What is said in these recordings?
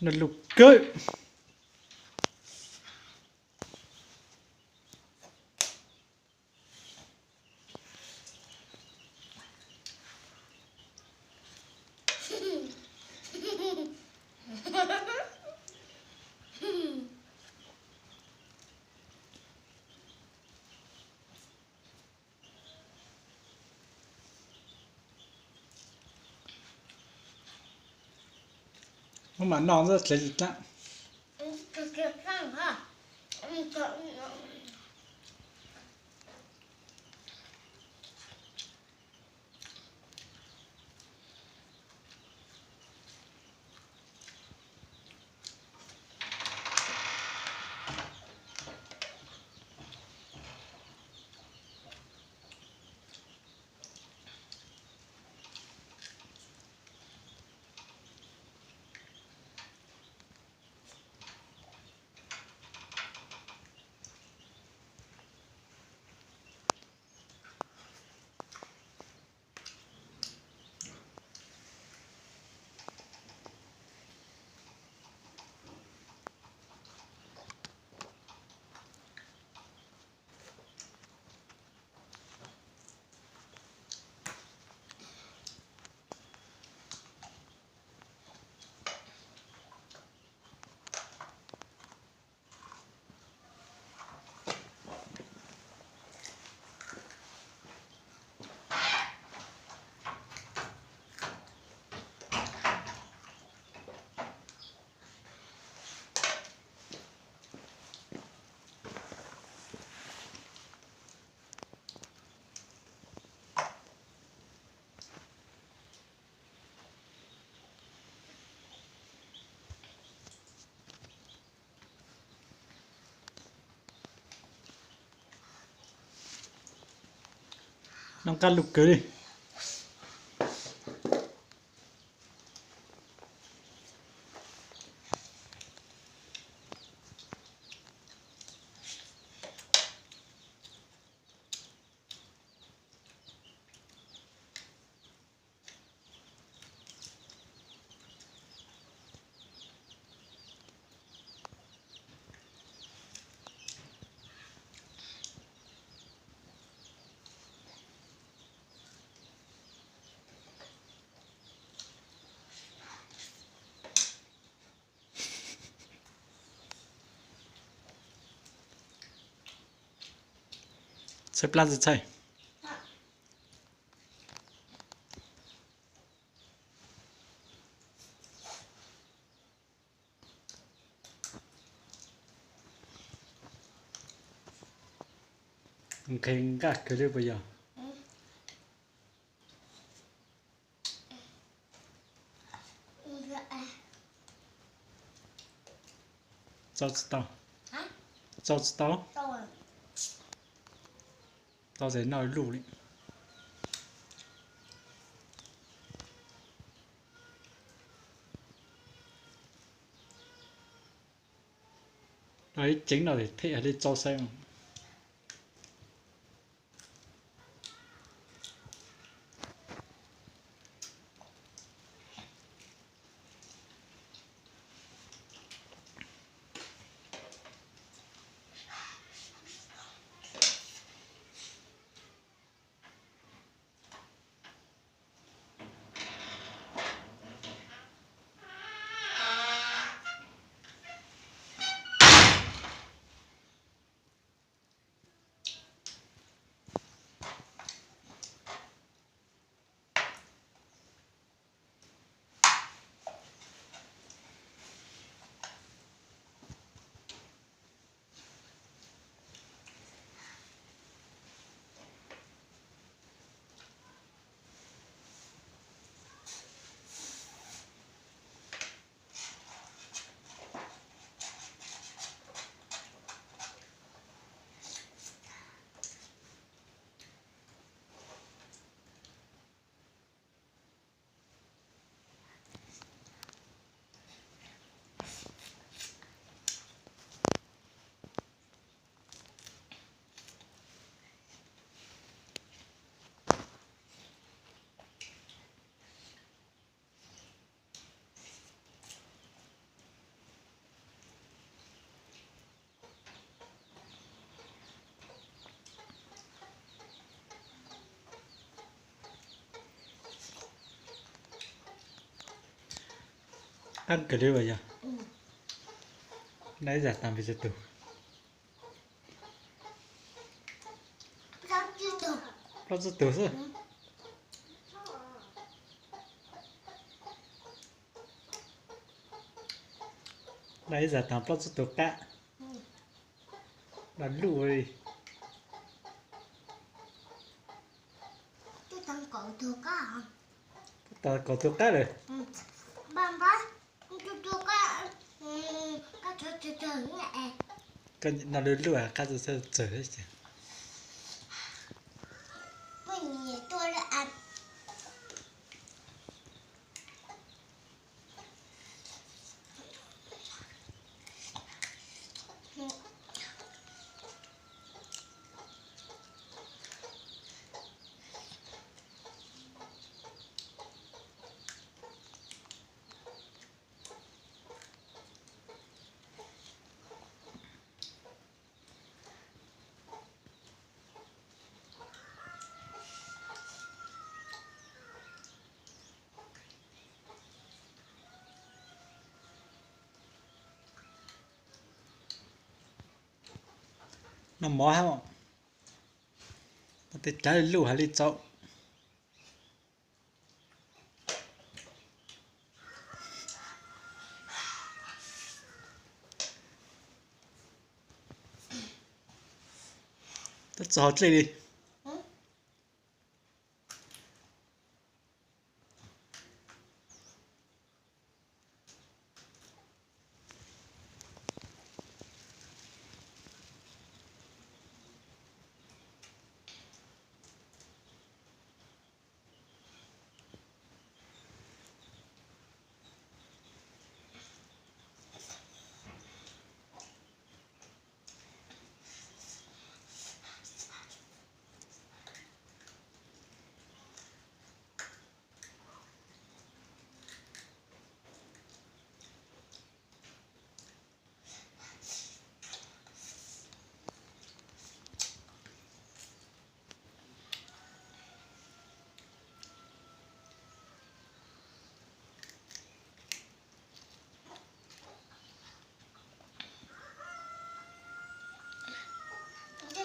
Nó lục cơ. Không mà non rất là dịch lắm. Nó cắt lục cơ đi. Sẽ plan gì chạy? Khen cả cái đấy bây giờ. Sao tao? Hả? Sao tao? Đâu rồi? Tao sẽ nói lù đi. Đấy chính là để thể lên cho xem. Ăn cái đấy bây giờ. Ừ. Nãy giờ tạm bây giờ tụ. Sao chưa được? Nó rất tụ sao? Ừ. Nãy giờ tạm nó rất tụ cả. Ừ. Là lụ đi. Cái thằng cậu thừa cá hả? Ta có tụ cả rồi. Ừ. Bạn bác, tôi thừa cá. Ừ. Cá chờ nhẹ. Cái nó lụ lụ à, cái gì sẽ trở đấy chứ. Mình tôi đã ăn. Ừ. Nó mỏ không? Nó tới trái lụ hay đi chậu. Tất gió lên đi. Ừ.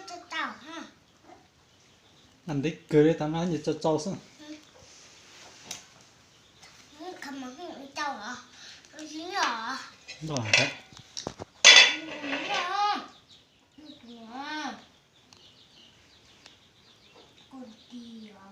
Cho tao ha. Ăn đấy cười đấy tao nói như cho trâu xong. Không mà cái tao hả? Nó dính hả? Rồi đấy. Con gì hả?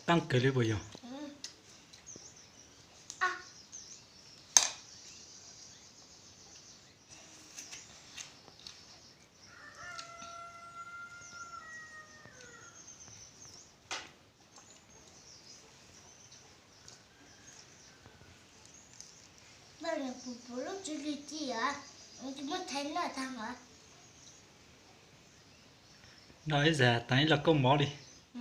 Tăng cười đấy bây giờ. Ừ. À, bây giờ phụ lúc chưa đi chi hả? Chị mới thấy là thằng hả? Nói giờ tao là có mỏ đi. Ừ.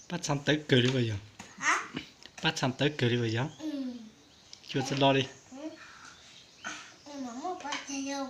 bắt xong tới cười đi bây giờ. Hả? Bắt xong tới cười đi bây giờ. Ừ. Chưa sẽ lo đi. Ừ. Nhưng mà không có theo.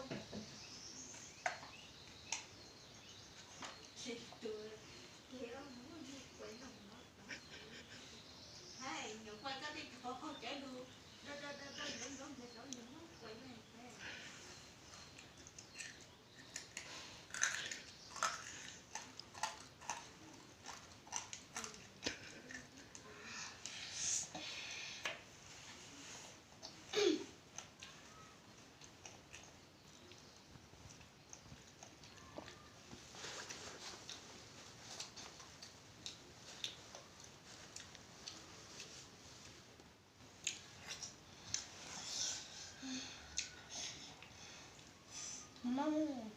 Mong.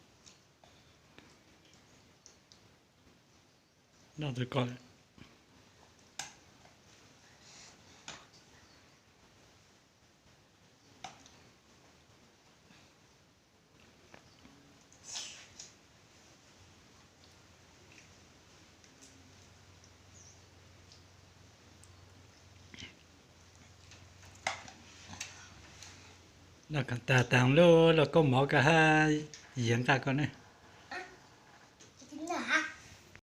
Nào tôi coi. Nó còn tà tàng lô là có mỏ cả hai diện ta con này.